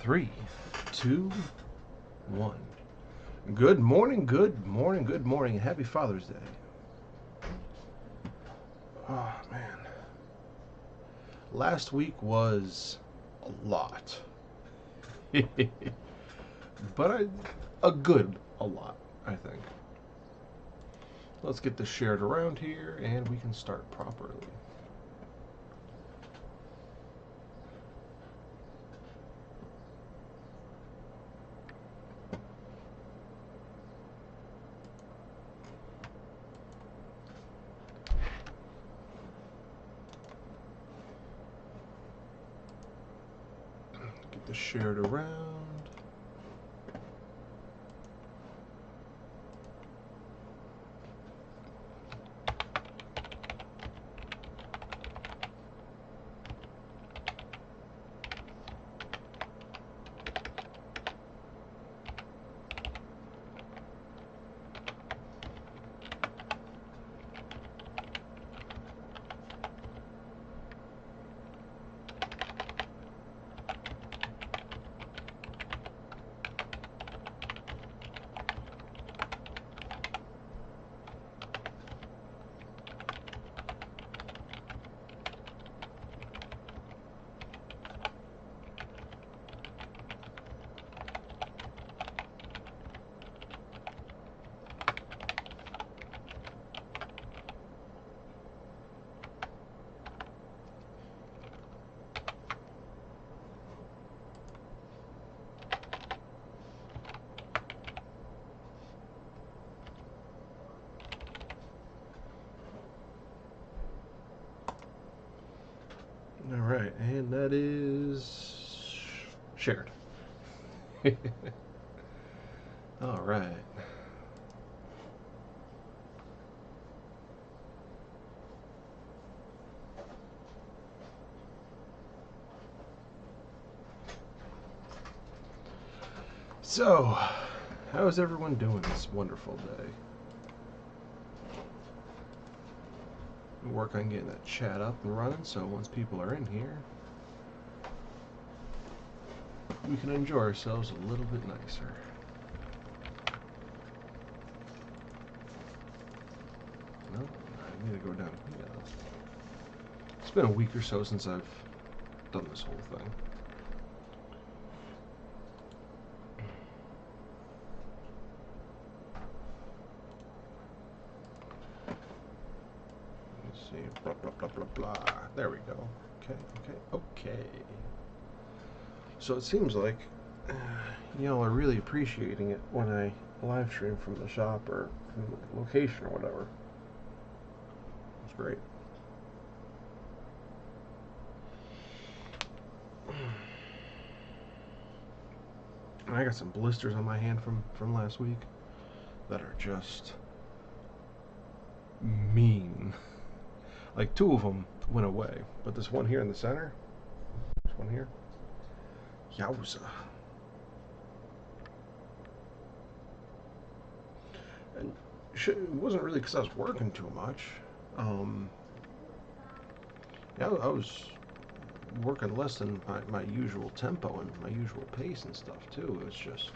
Three, two, one. Good morning, good morning, good morning, and happy Father's Day. Oh, man. Last week was a lot. But a lot, I think. Let's get this shared around here, and we can start properly. Get this shared around. All right, and that is shared. All right. So, how's everyone doing this wonderful day? Work on getting that chat up and running, so once people are in here, we can enjoy ourselves a little bit nicer. No, I need to go down here. It's been a week or so since I've done this whole thing. Let's see, blah, blah, blah, blah, blah. There we go. Okay. So it seems like y'all are really appreciating it when I live stream from the shop or from the location or whatever. It's great. I got some blisters on my hand from last week that are just mean. Like, two of them went away, but this one here in the center, this one here, yowza. And it wasn't really because I was working too much. Yeah, I was working less than my usual tempo and my usual pace and stuff too. It was just,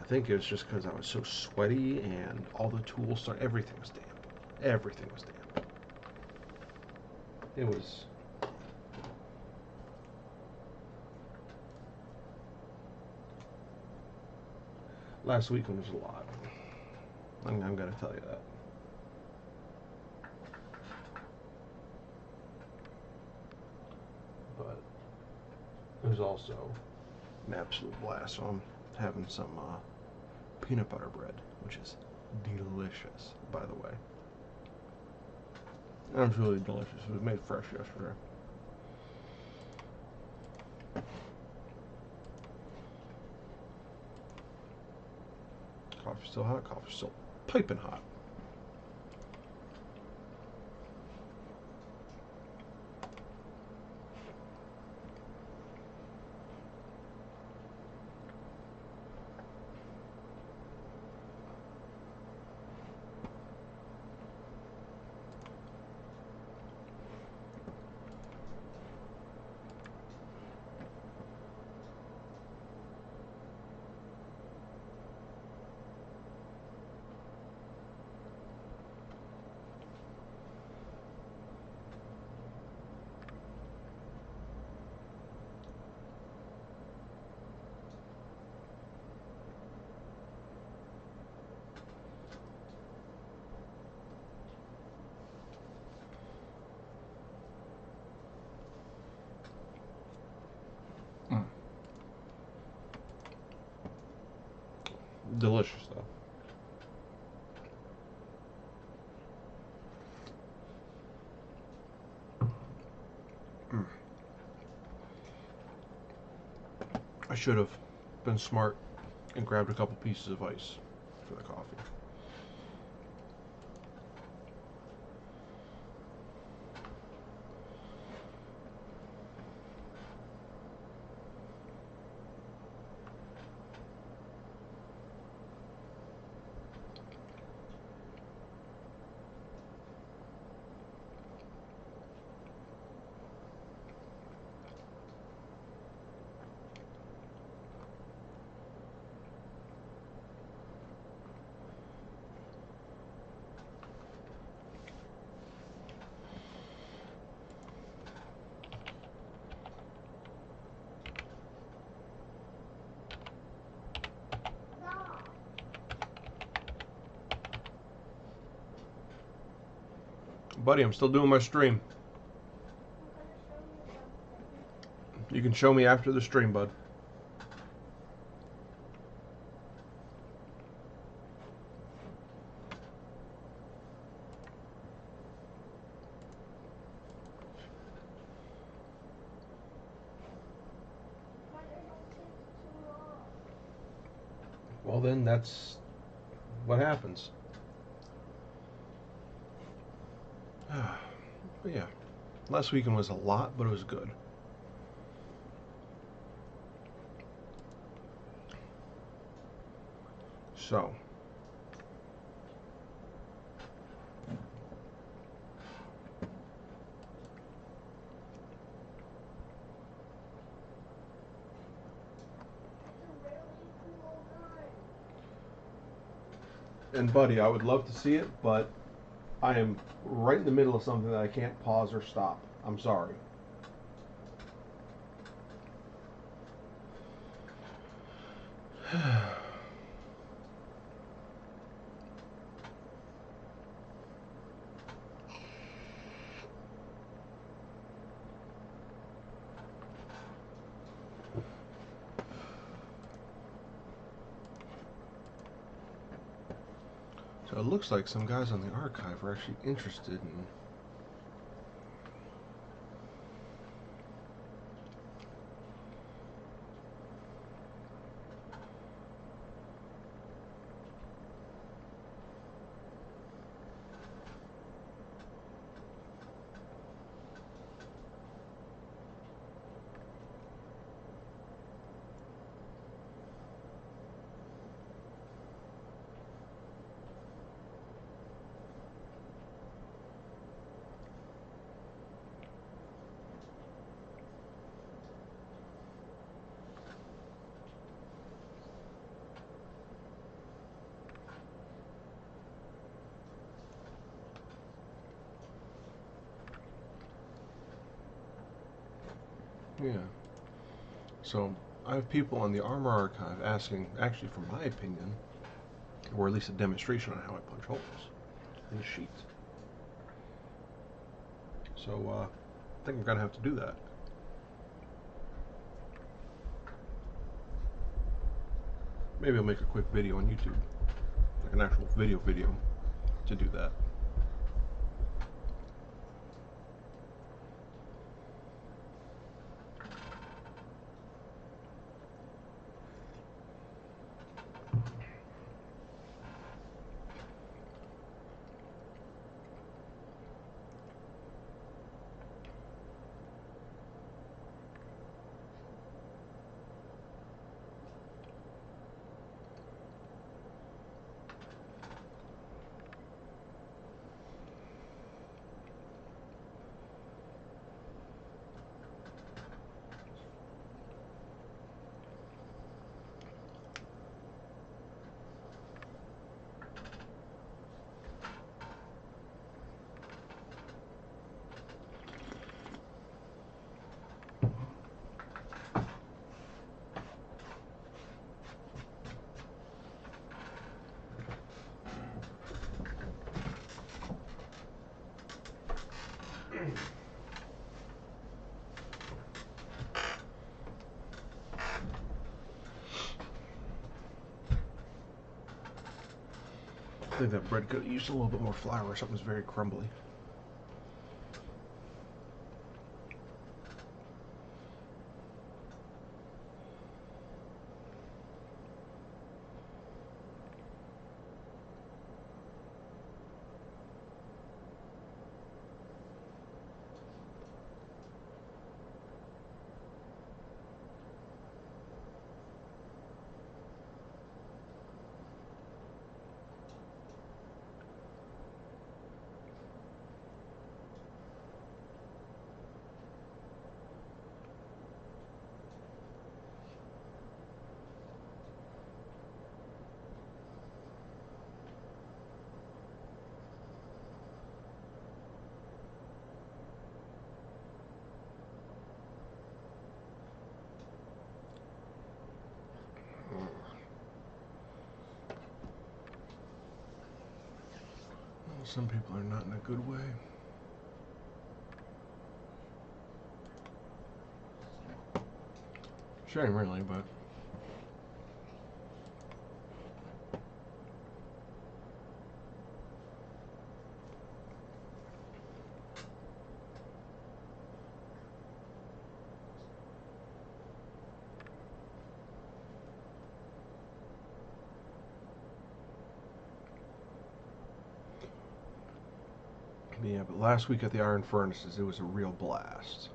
I think it was just because I was so sweaty and all the tools started, everything was damp. Everything was damp. It was. Last weekend was a lot. I'm gonna tell you that. But it was also an absolute blast. So I'm having some peanut butter bread, which is delicious, by the way. Absolutely delicious. It was made fresh yesterday. Coffee's still hot. Coffee's still piping hot. delicious though. I should have been smart and grabbed a couple pieces of ice for the coffee. Buddy, I'm still doing my stream. You can show me after the stream, bud. Well, then that's what happens. But yeah, last weekend was a lot, but it was good. So, and buddy, I would love to see it, but I am right in the middle of something that I can't pause or stop. I'm sorry. So it looks like some guys on the archive are actually interested in yeah. So I have people on the Armor Archive asking, actually for my opinion, or at least a demonstration on how I punch holes in the sheet. So I think I'm gonna have to do that. Maybe I'll make a quick video on YouTube, like an actual video to do that. I think that bread could have used a little bit more flour. Something's very crumbly. Some people are not in a good way. Shame, really, but yeah. But last week at the Iron Furnaces, it was a real blast.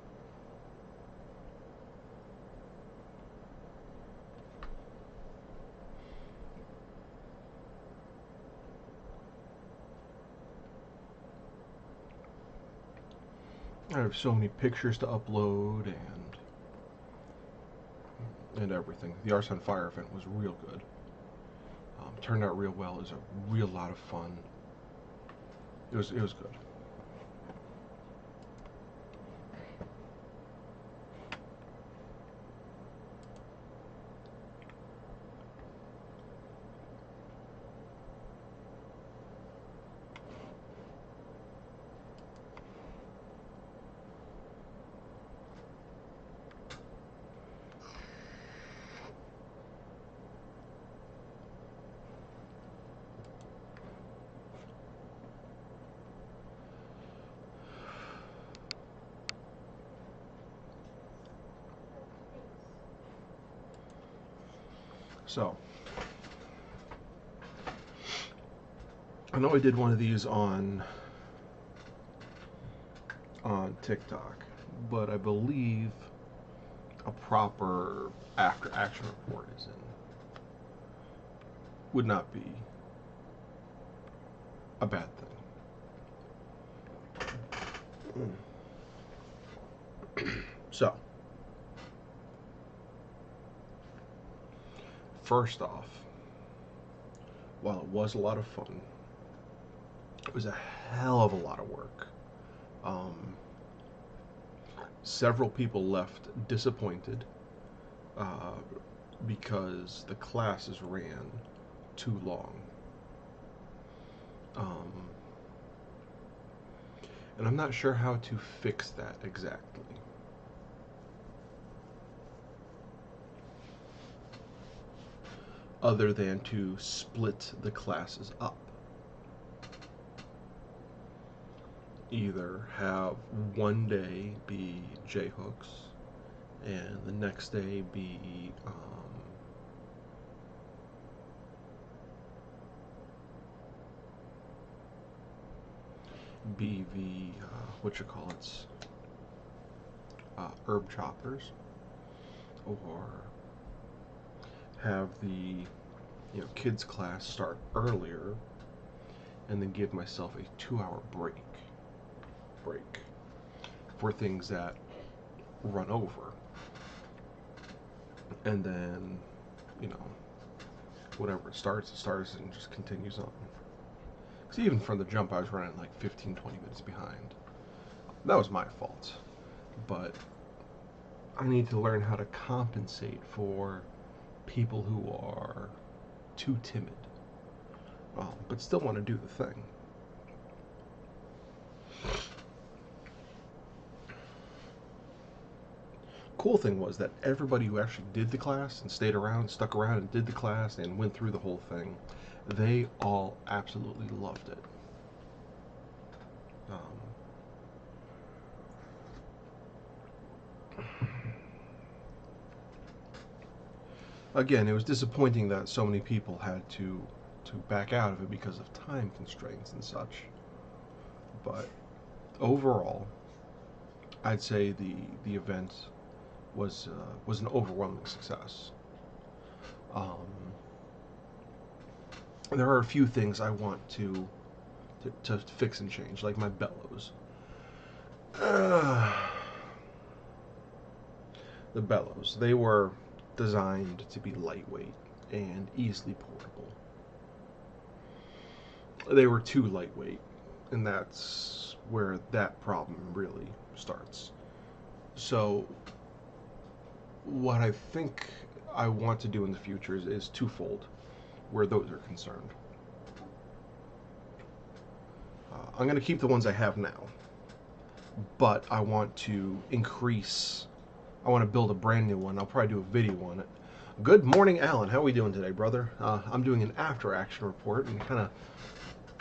I have so many pictures to upload and everything. The Arts on Fire event was real good. Turned out real well. It was a real lot of fun. It was good. So, I know I did one of these on TikTok, but I believe a proper after action report is in. Would not be a bad thing. So, first off, while it was a lot of fun, it was a hell of a lot of work. Several people left disappointed because the classes ran too long. And I'm not sure how to fix that exactly. Other than to split the classes up. Either have one day be J-hooks and the next day be the herb choppers, or have the kids class start earlier and then give myself a 2-hour break for things that run over, and then whatever it starts and just continues on. Because even from the jump I was running like 15-20 minutes behind. That was my fault, but I need to learn how to compensate for people who are too timid, but still want to do the thing. cool thing was that everybody who actually did the class and stayed around, stuck around and did the class and went through the whole thing, they all absolutely loved it. Again, it was disappointing that so many people had to back out of it because of time constraints and such. But overall, I'd say the event was an overwhelming success. There are a few things I want to fix and change, like my bellows. The bellows, they were designed to be lightweight and easily portable. They were too lightweight, and that's where that problem really starts. So what I think I want to do in the future is twofold where those are concerned. I'm going to keep the ones I have now, but I want to increase. I want to build a brand new one. I'll probably do a video on it. Good morning, Alan. How are we doing today, brother? I'm doing an after action report and kind of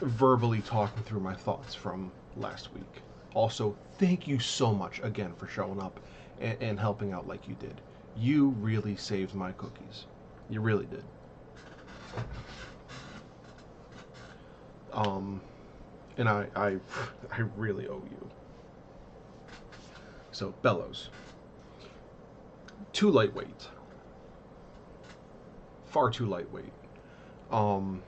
verbally talking through my thoughts from last week. Also, thank you so much again for showing up and helping out like you did. You really saved my cookies. You really did. And I really owe you. So, bellows. Too lightweight. Far too lightweight. And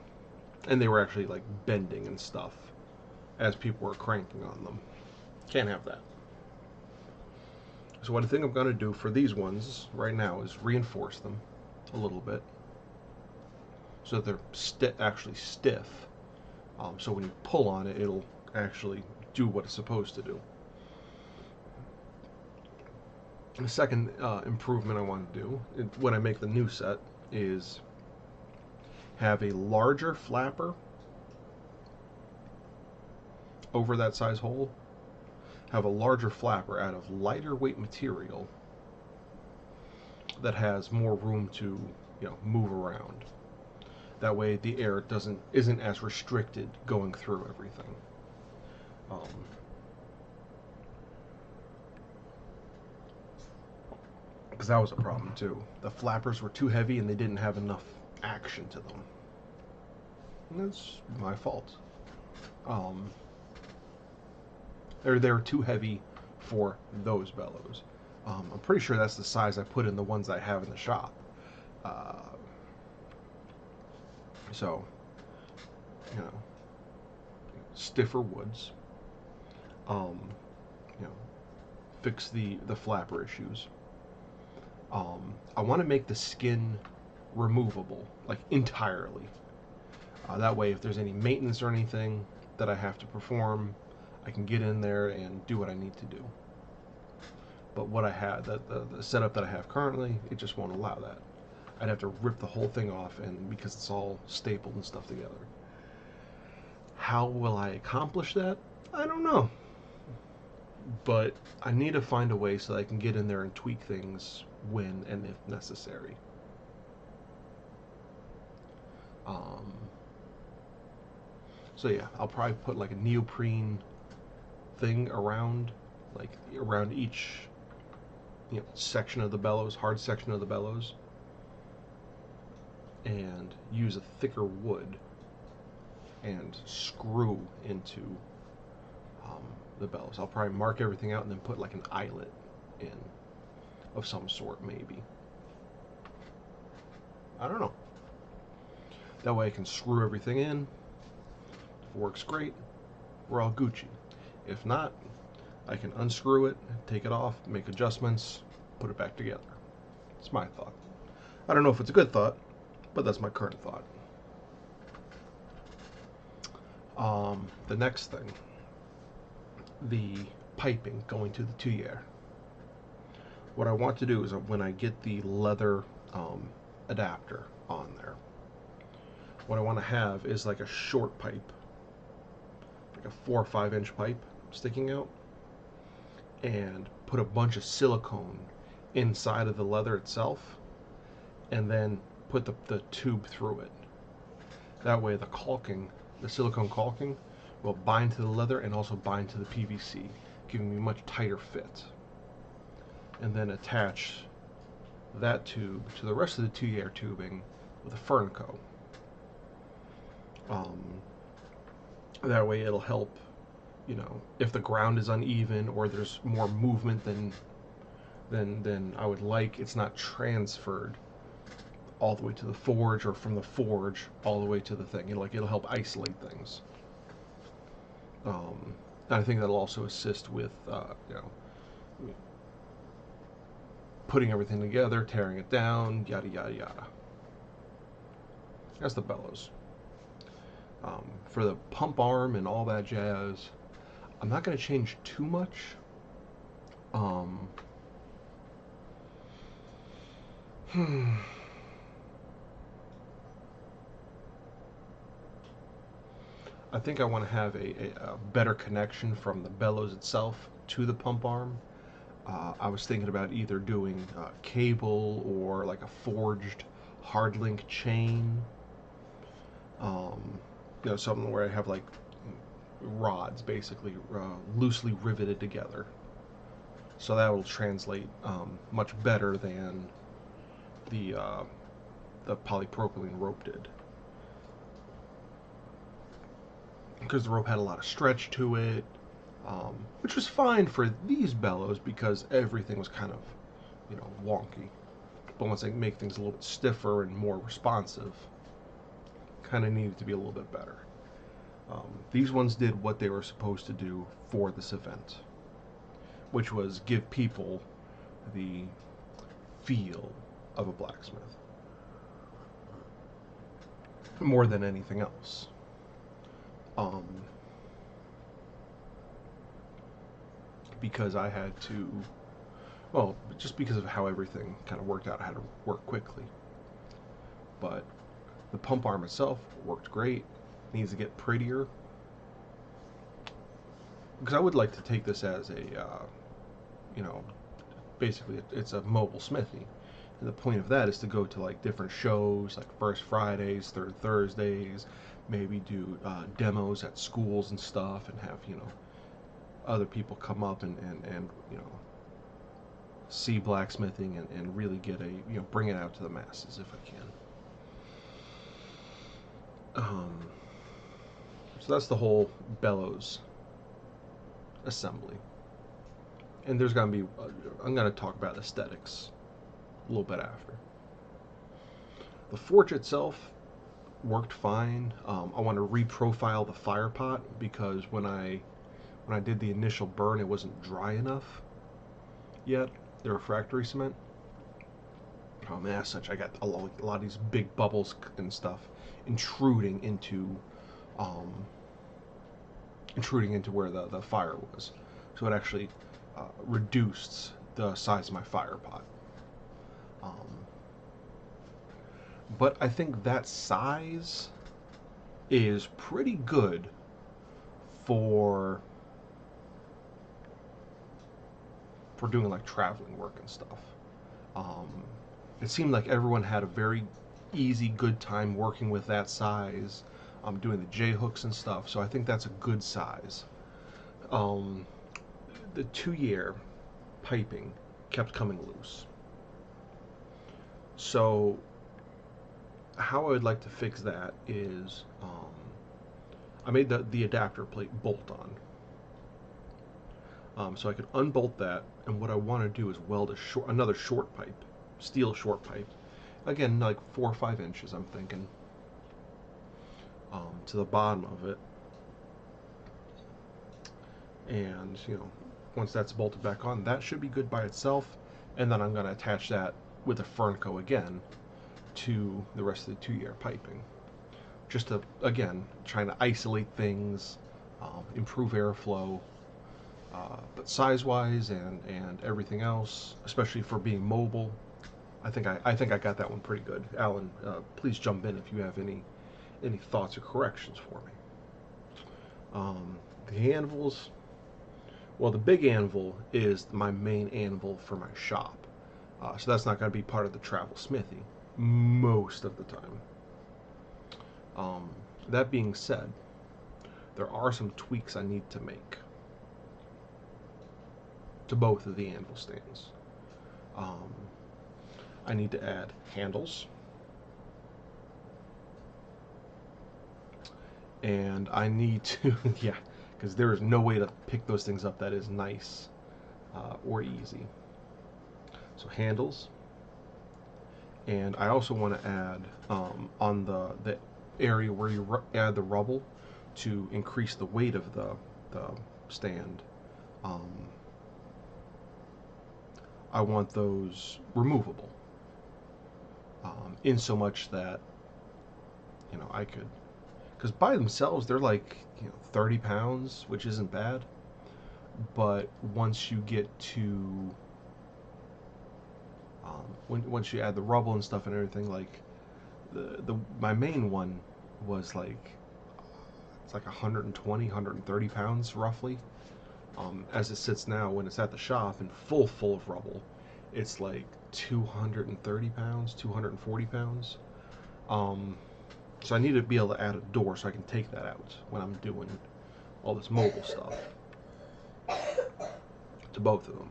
they were actually like bending and stuff as people were cranking on them. Can't have that. So what I think I'm going to do for these ones right now is reinforce them a little bit so that they're actually stiff. So when you pull on it, it'll actually do what it's supposed to do. The second improvement I want to do when I make the new set is have a larger flapper over that size hole. Have a larger flapper out of lighter weight material that has more room to, move around. That way the air isn't as restricted going through everything. Because that was a problem too. The flappers were too heavy and they didn't have enough action to them. And that's my fault. They were too heavy for those bellows. I'm pretty sure that's the size I put in the ones I have in the shop. So, stiffer woods. Fix the flapper issues. I want to make the skin removable, like entirely. That way, if there's any maintenance or anything that I have to perform, I can get in there and do what I need to do. But what I had, the setup that I have currently, it just won't allow that. I'd have to rip the whole thing off, and because it's all stapled and stuff together. How will I accomplish that? I don't know. But I need to find a way so that I can get in there and tweak things when and if necessary. So yeah, I'll probably put like a neoprene thing around each section of the bellows, hard section of the bellows, and use a thicker wood and screw into the bellows. I'll probably mark everything out and then put like an eyelet in of some sort, maybe. I don't know. That way I can screw everything in. If it works great, we're all Gucci. If not, I can unscrew it, take it off, make adjustments, put it back together. It's my thought. I don't know if it's a good thought, but that's my current thought. The next thing, the piping going to the tuyere. What I want to do is when I get the leather adapter on there, what I want to have is like a short pipe, like a 4 or 5 inch pipe sticking out, and put a bunch of silicone inside of the leather itself, and then put the tube through it. That way the silicone caulking, will bind to the leather and also bind to the PVC, giving me a much tighter fit. And then attach that tube to the rest of the 2-year tubing with a Fernco. That way it'll help, if the ground is uneven or there's more movement than I would like, it's not transferred all the way to the forge, or from the forge all the way to the thing. It'll help isolate things. And I think that'll also assist with putting everything together, tearing it down, yada yada yada. That's the bellows. For the pump arm and all that jazz, I'm not going to change too much. I think I want to have a better connection from the bellows itself to the pump arm. I was thinking about either doing cable or like a forged hard link chain. Something where I have like rods basically loosely riveted together. So that will translate much better than the polypropylene rope did. Because the rope had a lot of stretch to it, which was fine for these bellows because everything was kind of, wonky. But once I make things a little bit stiffer and more responsive, kind of needed to be a little bit better. These ones did what they were supposed to do for this event, which was give people the feel of a blacksmith more than anything else. Because I had to, just because of how everything kind of worked out, I had to work quickly. But the pump arm itself worked great. Needs to get prettier. Because I would like to take this as a, basically it's a mobile smithy. And the point of that is to go to like different shows, like First Fridays, Third Thursdays, maybe do demos at schools and stuff, and have other people come up and see blacksmithing and really get bring it out to the masses if I can. So that's the whole bellows assembly. And there's going to be I'm going to talk about aesthetics a little bit after. The forge itself worked fine. I want to reprofile the fire pot because when I did the initial burn, it wasn't dry enough yet, the refractory cement. And as such, I got a lot of these big bubbles and stuff intruding into where the fire was. So it actually reduced the size of my fire pot. But I think that size is pretty good for doing like traveling work and stuff. It seemed like everyone had a very easy, good time working with that size, doing the J-hooks and stuff, so I think that's a good size. The 2-year piping kept coming loose. So how I would like to fix that is I made the adapter plate bolt on. So I could unbolt that, and what I want to do is weld another short pipe, steel short pipe, again like 4 or 5 inches I'm thinking, to the bottom of it, and once that's bolted back on, that should be good by itself. And then I'm going to attach that with a Fernco again to the rest of the 2-year piping, just to, again, trying to isolate things, improve airflow, but size-wise and everything else, especially for being mobile, I think I got that one pretty good. Alan, please jump in if you have any thoughts or corrections for me. The anvils, well, the big anvil is my main anvil for my shop. So that's not going to be part of the travel smithy most of the time. That being said, there are some tweaks I need to make to both of the anvil stands. I need to add handles, and I need to, yeah, because there is no way to pick those things up that is nice or easy. So handles, and I also want to add on the area where you add the rubble to increase the weight of the stand. I want those removable, in so much that, you know, I could, because by themselves they're like, you know, 30 pounds, which isn't bad, but once you get to once you add the rubble and stuff and everything, like my main one was like, it's like 120, 130 pounds roughly. As it sits now, when it's at the shop and full of rubble, it's like 230 pounds, 240 pounds. So I need to be able to add a door so I can take that out when I'm doing all this mobile stuff to both of them.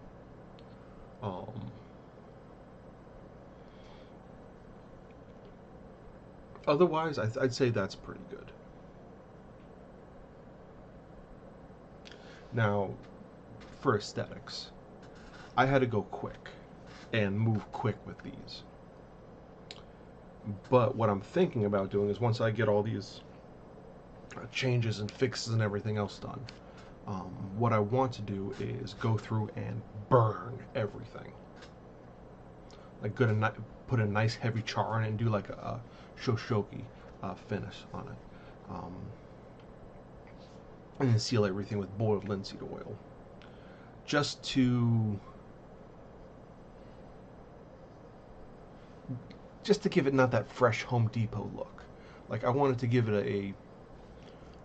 Otherwise, I'd say that's pretty good. Now, for aesthetics, I had to go quick and move quick with these. But what I'm thinking about doing is, once I get all these changes and fixes and everything else done, what I want to do is go through and burn everything. Like put a nice heavy char on it and do like a shoshoki finish on it. And then seal everything with boiled linseed oil. Just to give it not that fresh Home Depot look. Like, I wanted to give it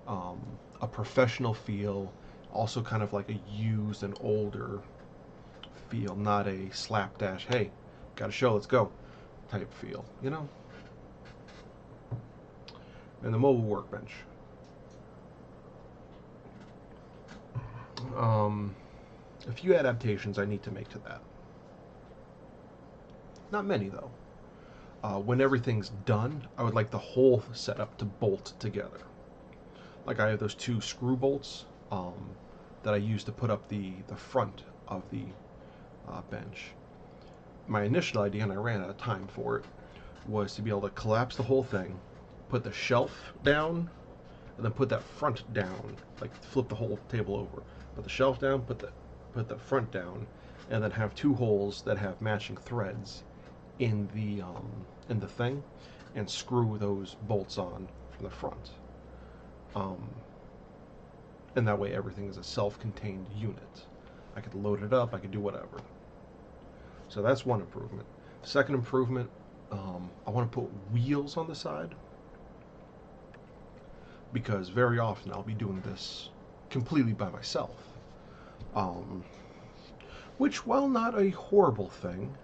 a professional feel, also kind of like a used and older feel, not a slapdash, hey, got a show, let's go type feel, you know? And the mobile workbench. A few adaptations I need to make to that. Not many, though. When everything's done, I would like the whole setup to bolt together. Like, I have those 2 screw bolts that I use to put up the front of the bench. My initial idea, and I ran out of time for it, was to be able to collapse the whole thing, put the shelf down, and then put that front down, like flip the whole table over. Put the shelf down, put the front down, and then have 2 holes that have matching threads in the thing, and screw those bolts on from the front. And that way everything is a self-contained unit. I could load it up, I could do whatever. So that's one improvement. Second improvement, I want to put wheels on the side, because very often I'll be doing this completely by myself. Which, while not a horrible thing,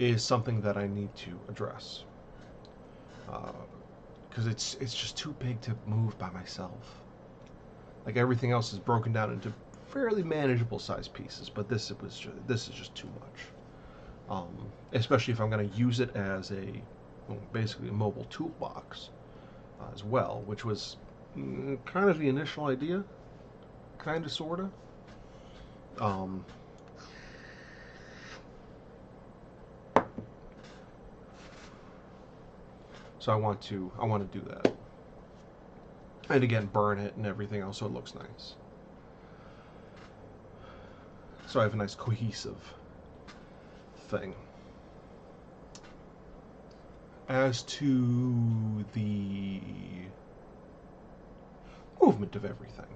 is something that I need to address. Because it's just too big to move by myself. Like, everything else is broken down into fairly manageable sized pieces, but this is just too much. Especially if I'm going to use it as basically a mobile toolbox as well, which was kind of the initial idea, kind of, sort of. So I want to do that, and again, burn it and everything else so it looks nice. So I have a nice cohesive thing. As to the movement of everything,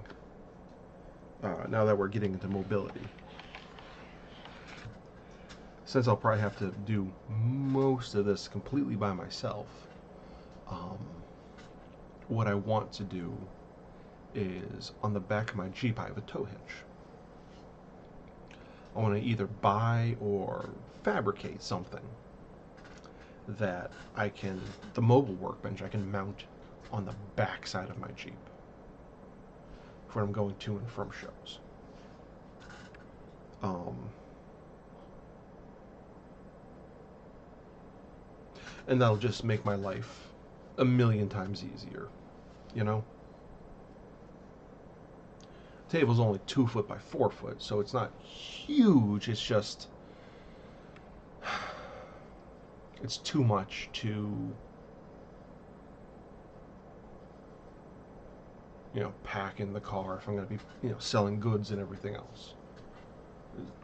now that we're getting into mobility, since I'll probably have to do most of this completely by myself, what I want to do is, on the back of my Jeep I have a tow hitch. I want to either buy or fabricate something that I can, the mobile workbench, I can mount on the back side of my Jeep when I'm going to and from shows. And that'll just make my life a million times easier, you know? The table's only 2 foot by 4 foot, so it's not huge. It's just, it's too much to, you know, pack in the car if I'm going to be, you know, selling goods and everything else.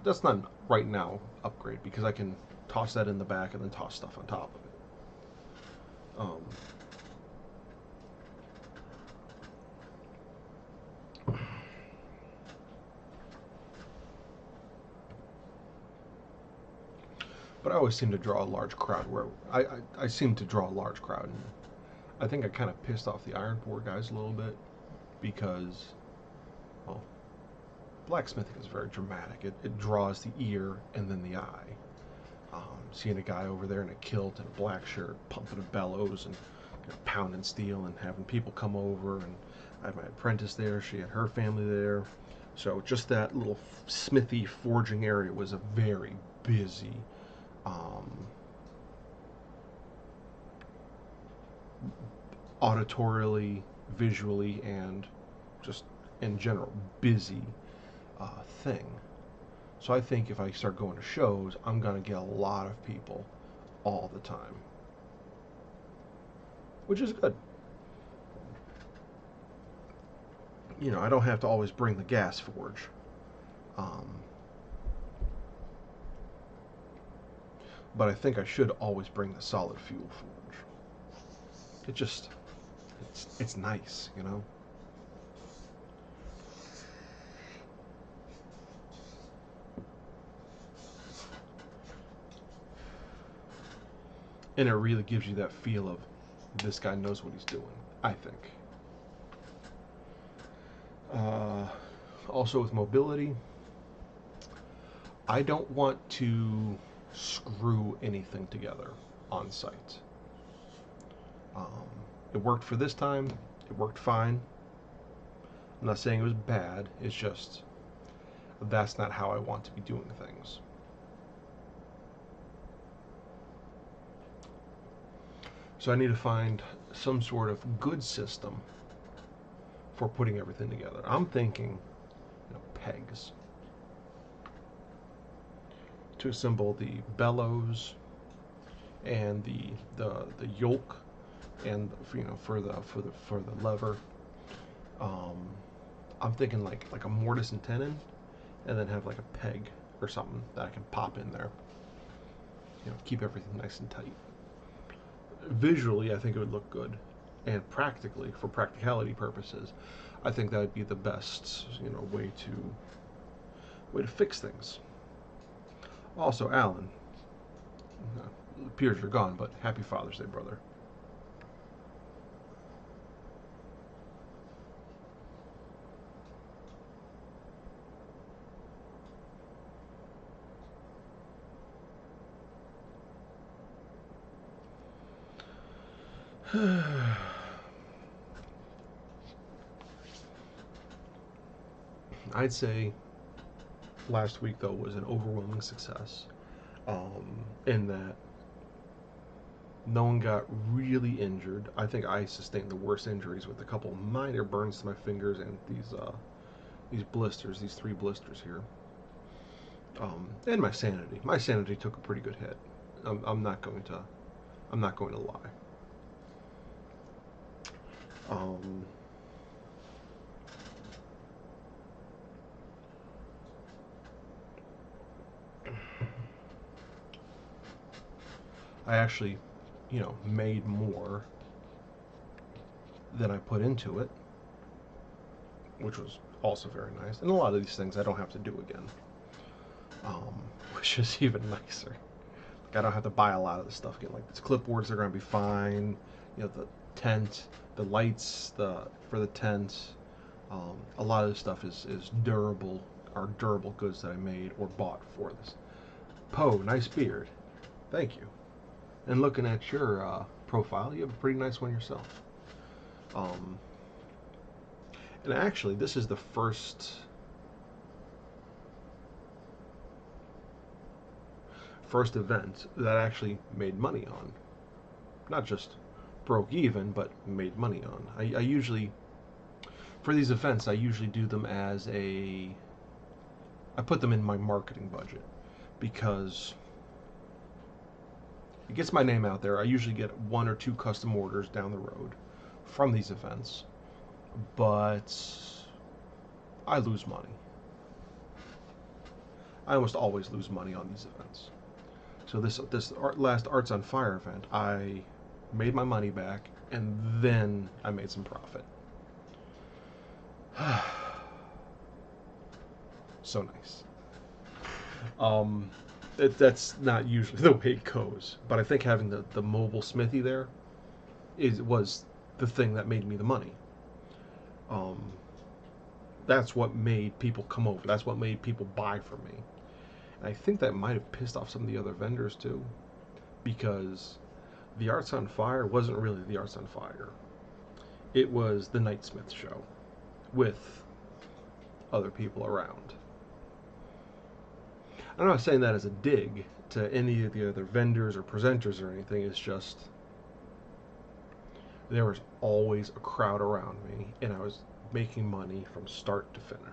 That's not right now upgrade, because I can toss that in the back and then toss stuff on top of it. But I always seem to draw a large crowd where I seem to draw a large crowd, and I think I kind of pissed off the iron board guys a little bit, because, well, blacksmithing is very dramatic. It draws the ear and then the eye. Seeing a guy over there in a kilt and a black shirt pumping a bellows and, you know, pounding steel and having people come over, and I had my apprentice there, she had her family there, so just that little smithy forging area was a very busy, auditorially, visually, and just in general busy thing. So I think if I start going to shows, I'm going to get a lot of people all the time, which is good. You know, I don't have to always bring the gas forge. But I think I should always bring the solid fuel forge. It just, it's nice, you know? And it really gives you that feel of, this guy knows what he's doing, I think. Also with mobility, I don't want to screw anything together on site. It worked for this time, it worked fine. I'm not saying it was bad, it's just, that's not how I want to be doing things. So I need to find some sort of good system for putting everything together. I'm thinking, you know, pegs to assemble the bellows and the yoke, and, you know, for the lever. I'm thinking like a mortise and tenon, and then have like a peg or something that I can pop in there. You know, keep everything nice and tight. Visually, I think it would look good, and practically, for practicality purposes, I think that would be the best, you know, way to fix things. Also, Alan, it appears you're gone, but happy Father's Day, brother. I'd say last week, though, was an overwhelming success, in that no one got really injured. I think I sustained the worst injuries with a couple minor burns to my fingers and these blisters, these 3 blisters here. And my sanity. My sanity took a pretty good hit. I'm not going to lie. I actually, you know, made more than I put into it, which was also very nice. And a lot of these things I don't have to do again, which is even nicer. Like, I don't have to buy a lot of this stuff again. Like, these clipboards are going to be fine. You know, the tent, the lights, for the tent. A lot of this stuff is durable, are durable goods that I made or bought for this. Poe, nice beard. Thank you. And looking at your profile, you have a pretty nice one yourself. Um, and actually, this is the first event that I actually made money on. Not just broke even, but made money on. I usually, for these events, I usually do them as I put them in my marketing budget because it gets my name out there. I usually get 1 or 2 custom orders down the road from these events, but I lose money. I almost always lose money on these events. So this last Arts on Fire event, I made my money back, and then I made some profit. So nice. That's not usually the way it goes, but I think having the mobile smithy there was the thing that made me the money. That's what made people come over. That's what made people buy from me. And I think that might have pissed off some of the other vendors too, because the Arts on Fire wasn't really the Arts on Fire. It was the Knightsmith show with other people around. I'm not saying that as a dig to any of the other vendors or presenters or anything. It's just there was always a crowd around me, and I was making money from start to finish.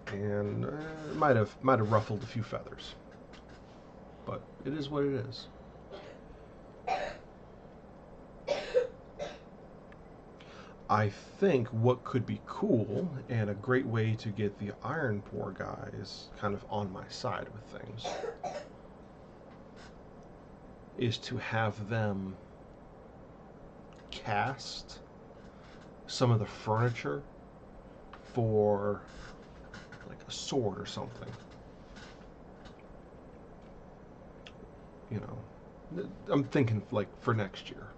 And it might have ruffled a few feathers, but it is what it is. I think what could be cool and a great way to get the iron pour guys kind of on my side with things is to have them cast some of the furniture for like a sword or something. You know, I'm thinking like for next year.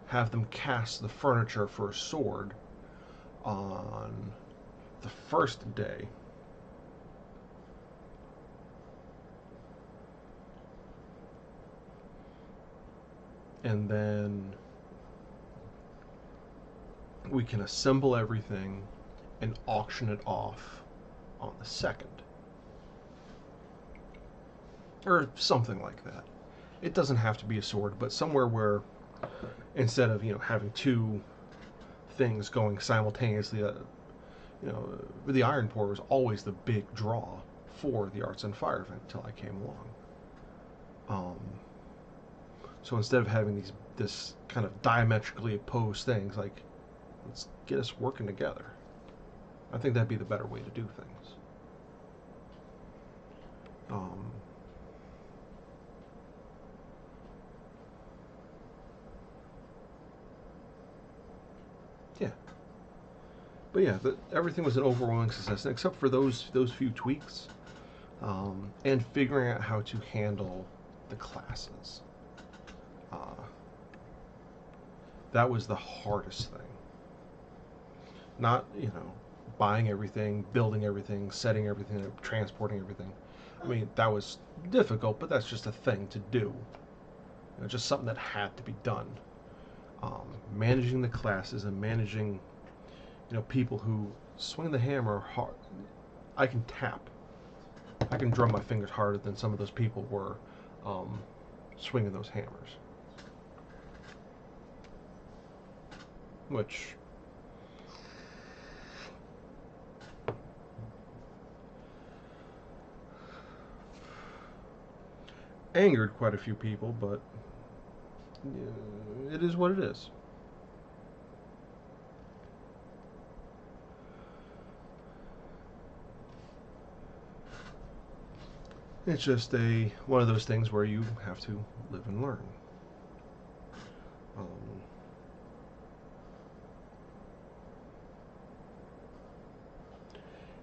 Have them cast the furniture for a sword on the first day. And then we can assemble everything and auction it off on the second. Or something like that. It doesn't have to be a sword, but somewhere where instead of having 2 things going simultaneously, the iron pour was always the big draw for the Arts on Fire event until I came along. So instead of having this kind of diametrically opposed things, like, let's get us working together. I think that'd be the better way to do things. Yeah. But yeah, everything was an overwhelming success, except for those few tweaks, and figuring out how to handle the classes. That was the hardest thing. Not, buying everything, building everything, setting everything up, transporting everything. I mean, that was difficult, but that's just a thing to do. Just something that had to be done. Managing the classes and managing, people who swing the hammer hard. I can tap. I can drum my fingers harder than some of those people were swinging those hammers. Which angered quite a few people, but it is what it is. It's just one of those things where you have to live and learn.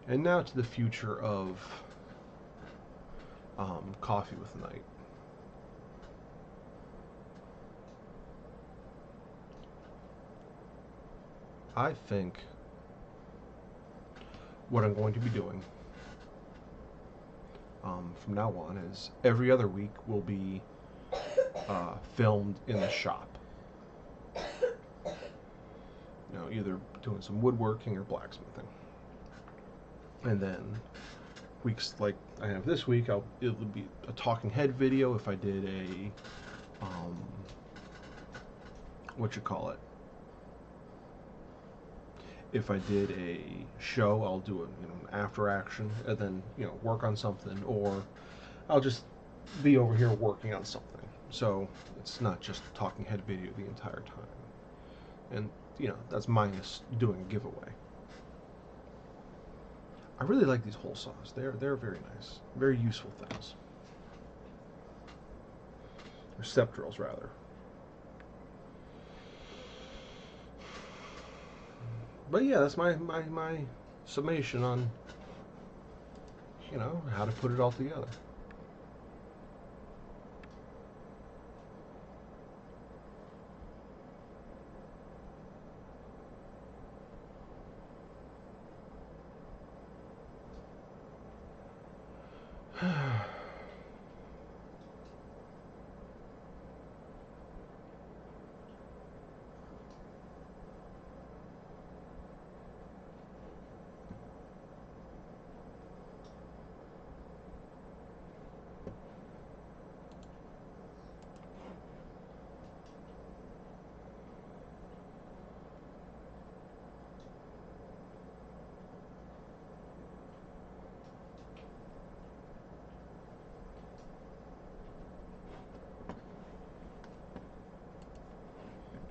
And now to the future of Coffee with Knight. I think what I'm going to be doing from now on is every other week will be filmed in the shop. You know, either doing some woodworking or blacksmithing. And then weeks like I have this week, it'll be a talking head video if I did a what you call it. If I did a show, I'll do an after action and then work on something, or I'll just be over here working on something. So it's not just a talking head video the entire time. And that's minus doing a giveaway. I really like these hole saws. They're very nice, very useful things. Or step drills, rather. But yeah, that's my summation on how to put it all together.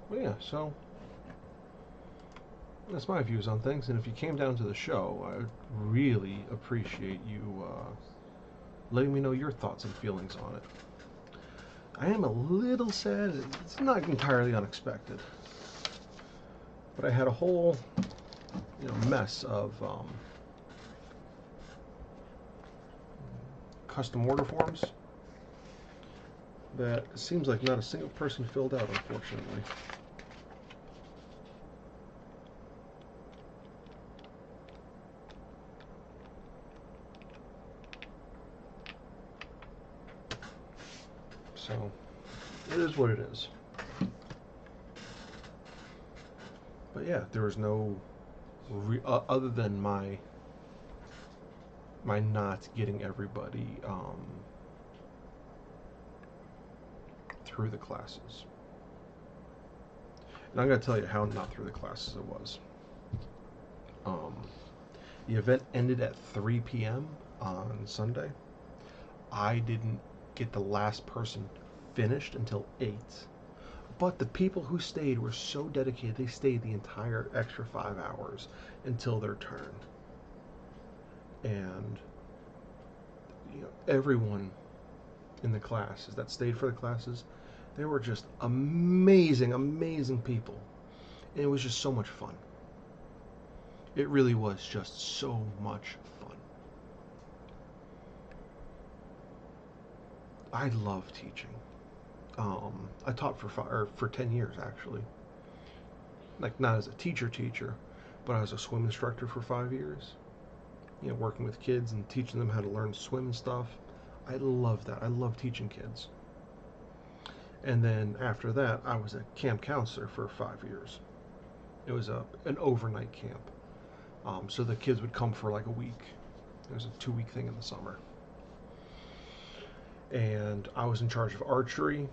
Well, yeah, so that's my views on things, and if you came down to the show, I would really appreciate you letting me know your thoughts and feelings on it. I am a little sad. It's not entirely unexpected, but I had a whole mess of custom order forms that seems like not a single person filled out, unfortunately. So it is what it is. But yeah, there was no other than my not getting everybody through the classes. And I'm going to tell you how not through the classes it was. The event ended at 3 p.m. on Sunday. I didn't get the last person finished until 8. But the people who stayed were so dedicated, they stayed the entire extra 5 hours until their turn. And everyone in the classes that stayed for the classes, they were just amazing, amazing people. And it was just so much fun. It really was just so much fun. I love teaching. I taught for 10 years, actually. Like, not as a teacher, but I was a swim instructor for 5 years. Working with kids and teaching them how to learn to swim and stuff. I love that. I love teaching kids. And then after that, I was a camp counselor for 5 years. It was an overnight camp. So the kids would come for like a week. It was a 2-week thing in the summer. And I was in charge of archery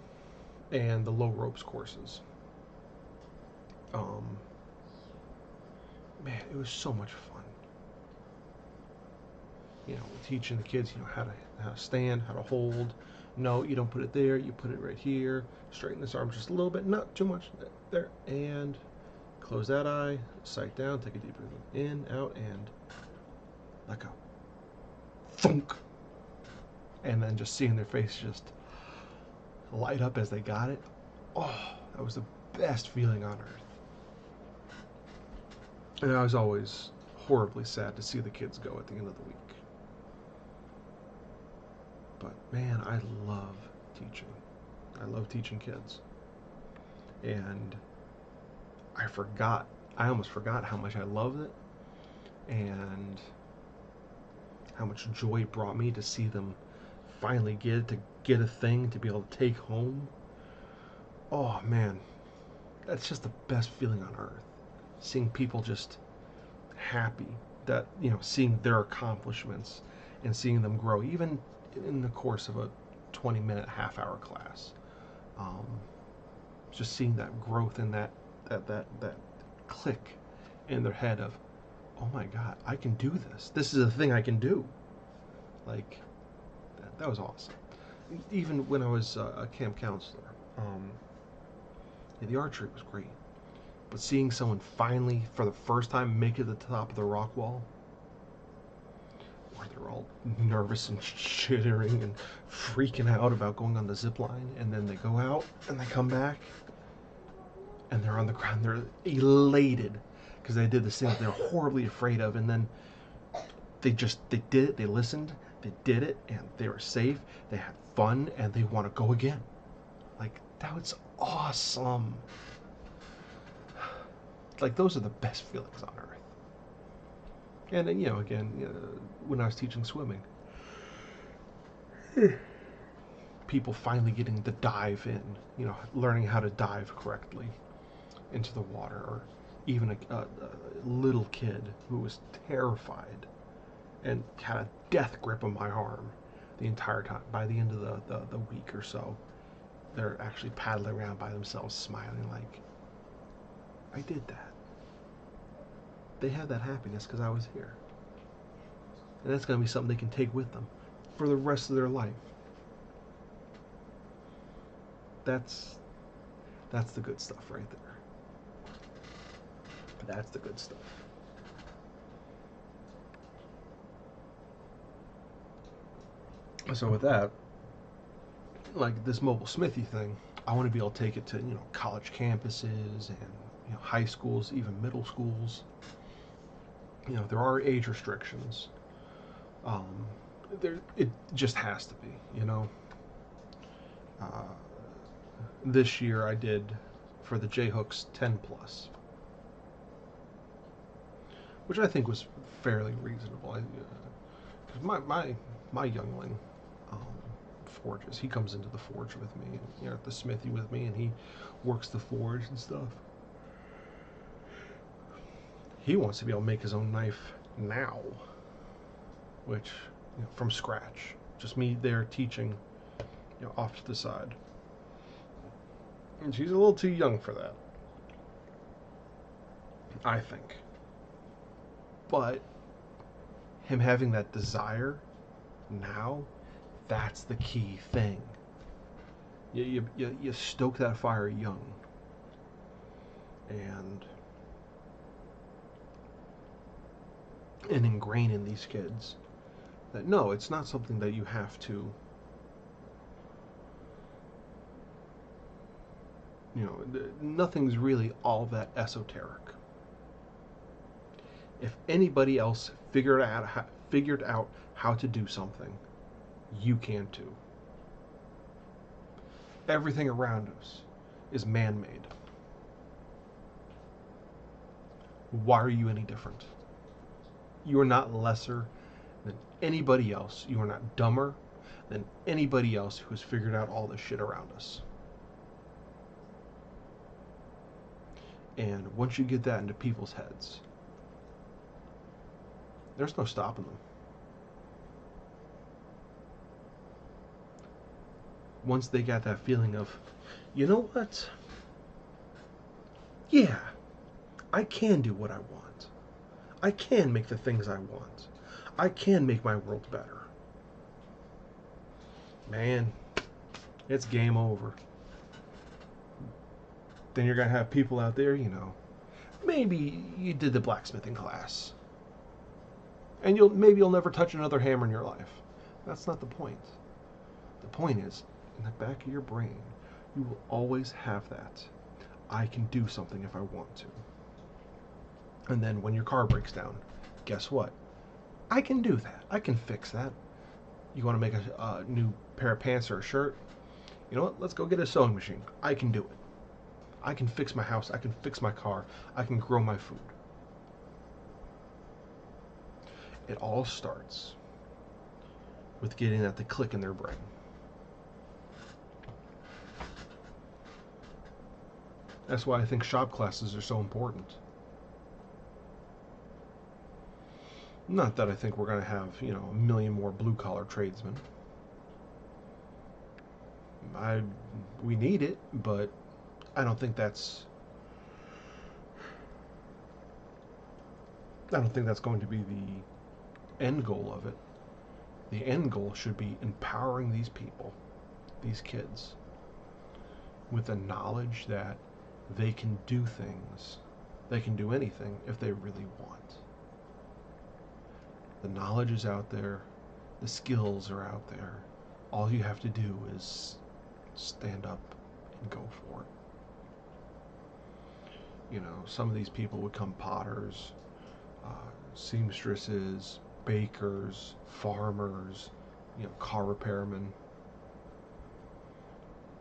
and the low ropes courses. Man, it was so much fun. Teaching the kids, how to stand, how to hold. No, you don't put it there. You put it right here. Straighten this arm just a little bit, not too much. There, and close that eye. Sight down. Take a deep breath in, out, and let go. Thunk. And then just seeing their face just light up as they got it. Oh, that was the best feeling on earth. And I was always horribly sad to see the kids go at the end of the week. But man, I love teaching. I love teaching kids. And I almost forgot how much I loved it. And how much joy it brought me to see them finally get a thing to be able to take home. Oh man, that's just the best feeling on earth. Seeing people just happy that, seeing their accomplishments and seeing them grow, even in the course of a 20-minute, half-hour class. Um, just seeing that growth and that click in their head of, oh my God, I can do this. This is a thing I can do. Like, that was awesome. Even when I was a camp counselor, the archery was great. But seeing someone finally, for the first time, make it to the top of the rock wall, where they're all nervous and chittering and freaking out about going on the zip line, and then they go out and they come back and they're on the ground, they're elated because they did this thing that they're horribly afraid of, and then they did it, they listened, they did it, and they were safe, they had fun, and they want to go again. Like, that was awesome. Like, those are the best feelings on earth. And then, again, when I was teaching swimming, people finally getting the dive in, learning how to dive correctly into the water, or even a little kid who was terrified and had a death grip on my arm the entire time. By the end of the week or so, they're actually paddling around by themselves, smiling like, I did that. They have that happiness because I was here. And that's going to be something they can take with them for the rest of their life. That's the good stuff right there. That's the good stuff. So with that, like this mobile smithy thing, I want to be able to take it to, college campuses and, high schools, even middle schools. There are age restrictions. It just has to be, This year I did, for the J-hooks, 10 plus, which I think was fairly reasonable. Because my youngling forges. He comes into the forge with me, and, at the smithy with me, and he works the forge and stuff. He wants to be able to make his own knife now, which, from scratch. Just me there teaching, off to the side. And she's a little too young for that, I think. But him having that desire now, that's the key thing. You stoke that fire young. And ingrain in these kids that no, it's not something that you have to, nothing's really all that esoteric. If anybody else figured out how to do something, you can too. Everything around us is man-made. Why are you any different? You are not lesser than anybody else. You are not dumber than anybody else who has figured out all this shit around us. And once you get that into people's heads, there's no stopping them. Once they got that feeling of, you know what? Yeah, I can do what I want. I can make the things I want. I can make my world better. Man, it's game over. Then you're going to have people out there, maybe you did the blacksmithing class, and maybe you'll never touch another hammer in your life. That's not the point. The point is, in the back of your brain, you will always have that. I can do something if I want to. And then when your car breaks down, guess what? I can do that. I can fix that. You want to make a new pair of pants or a shirt? You know what? Let's go get a sewing machine. I can do it. I can fix my house. I can fix my car. I can grow my food. It all starts with getting that to click in their brain. That's why I think shop classes are so important. Not that I think we're going to have, a million more blue-collar tradesmen. We need it, but I don't think that's going to be the end goal of it. The end goal should be empowering these people, these kids, with the knowledge that they can do things. They can do anything if they really want. The knowledge is out there. The skills are out there. All you have to do is stand up and go for it. Some of these people become potters, seamstresses, bakers, farmers, car repairmen.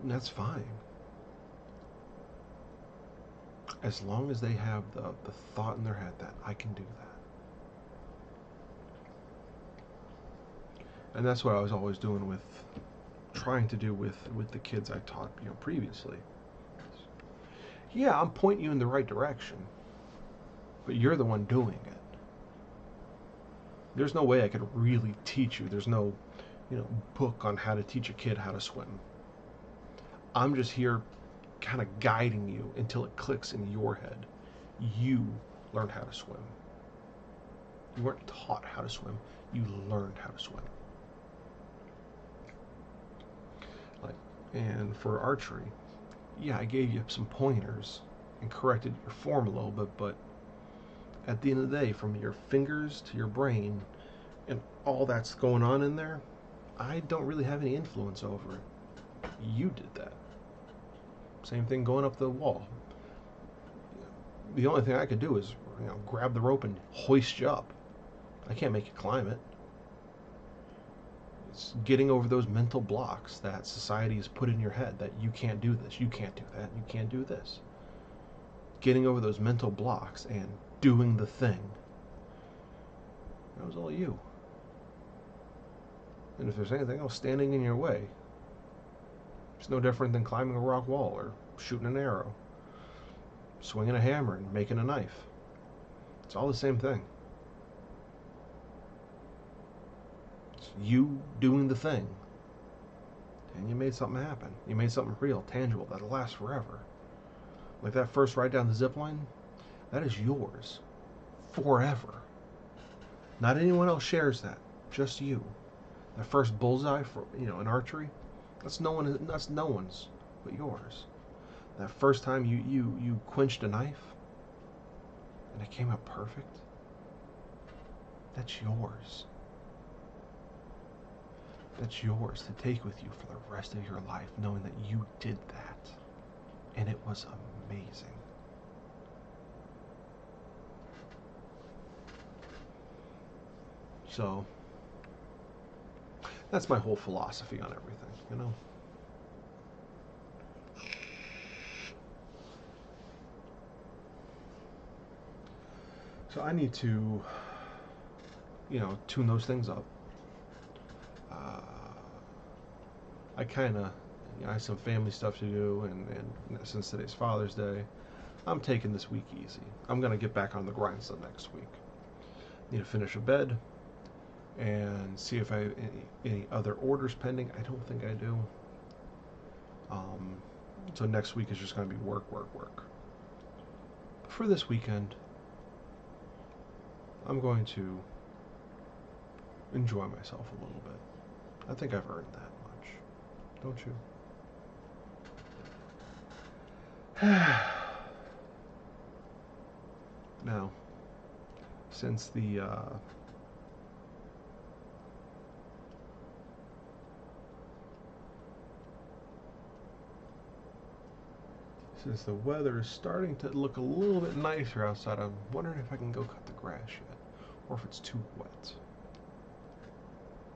And that's fine. As long as they have the thought in their head that I can do that. And that's what I was always trying to do with the kids I taught, previously. Yeah, I'm pointing you in the right direction, but you're the one doing it. There's no way I could really teach you. There's no, book on how to teach a kid how to swim. I'm just here kind of guiding you until it clicks in your head. You learned how to swim. You weren't taught how to swim. You learned how to swim. And for archery, yeah, I gave you some pointers and corrected your form a little bit, but at the end of the day, from your fingers to your brain and all that's going on in there, I don't really have any influence over it. You did that. Same thing going up the wall. The only thing I could do is, grab the rope and hoist you up. I can't make you climb it. It's getting over those mental blocks that society has put in your head that you can't do this, you can't do that, you can't do this. Getting over those mental blocks and doing the thing. That was all you. And if there's anything else standing in your way, it's no different than climbing a rock wall or shooting an arrow, swinging a hammer and making a knife. It's all the same thing. It's you doing the thing. And you made something happen. You made something real, tangible, that'll last forever. Like that first ride down the zip line, that is yours. Forever. Not anyone else shares that. Just you. That first bullseye for in archery, that's no one's but yours. That first time you quenched a knife and it came out perfect, that's yours. That's yours to take with you for the rest of your life, knowing that you did that. And it was amazing. So, that's my whole philosophy on everything, So I need to, tune those things up. I kind of, I have some family stuff to do, and since today's Father's Day, I'm taking this week easy. I'm going to get back on the grind some next week. Need to finish a bed and see if I have any other orders pending. I don't think I do. So next week is just going to be work. But for this weekend, I'm going to enjoy myself a little bit. I think I've earned that much. Don't you? Now, since the weather is starting to look a little bit nicer outside, I'm wondering if I can go cut the grass yet, or if it's too wet.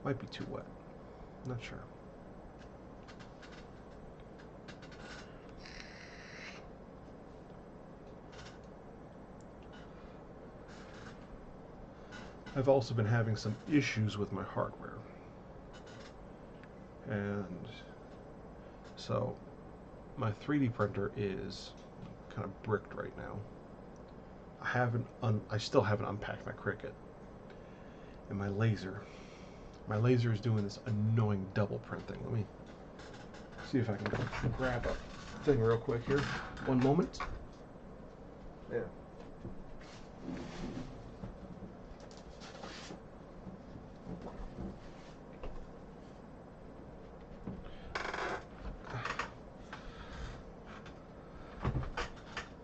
Might be too wet. I'm not sure. I've also been having some issues with my hardware. And so my 3D printer is kind of bricked right now. I still haven't unpacked my Cricut. And my laser is doing this annoying double printing. Let me see if I can grab a thing real quick here. One moment. Yeah.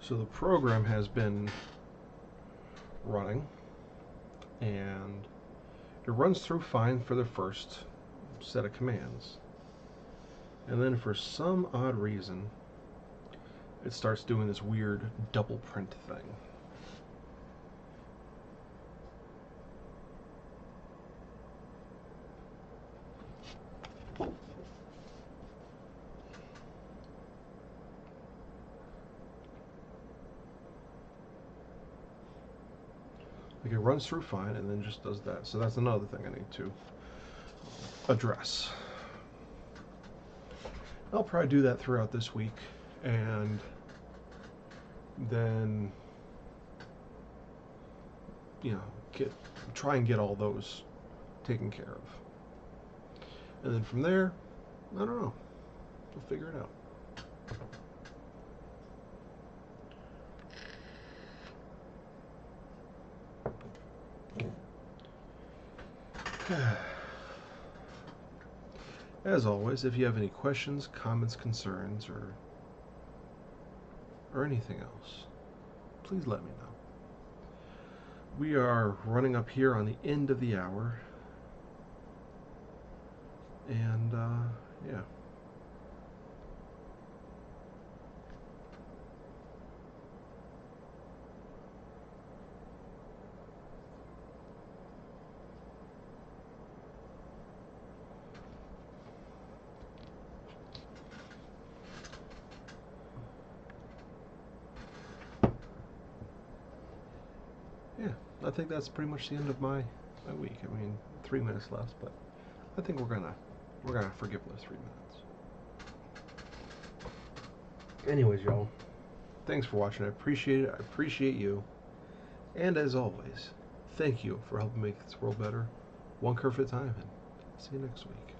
So the program has been running, and it runs through fine for the first set of commands. And then for some odd reason, it starts doing this weird double print thing. Like it runs through fine and then just does that. So that's another thing I need to address. I'll probably do that throughout this week, and then try and get all those taken care of. And then from there, I don't know. We'll figure it out. As always, if you have any questions, comments, concerns, or anything else, please let me know. We are running up here on the end of the hour, and yeah. Yeah, I think that's pretty much the end of my week. I mean, 3 minutes left, but I think we're gonna forgive those 3 minutes. Anyways, y'all, thanks for watching. I appreciate it. I appreciate you. And as always, thank you for helping make this world better, one kerf at a time. And see you next week.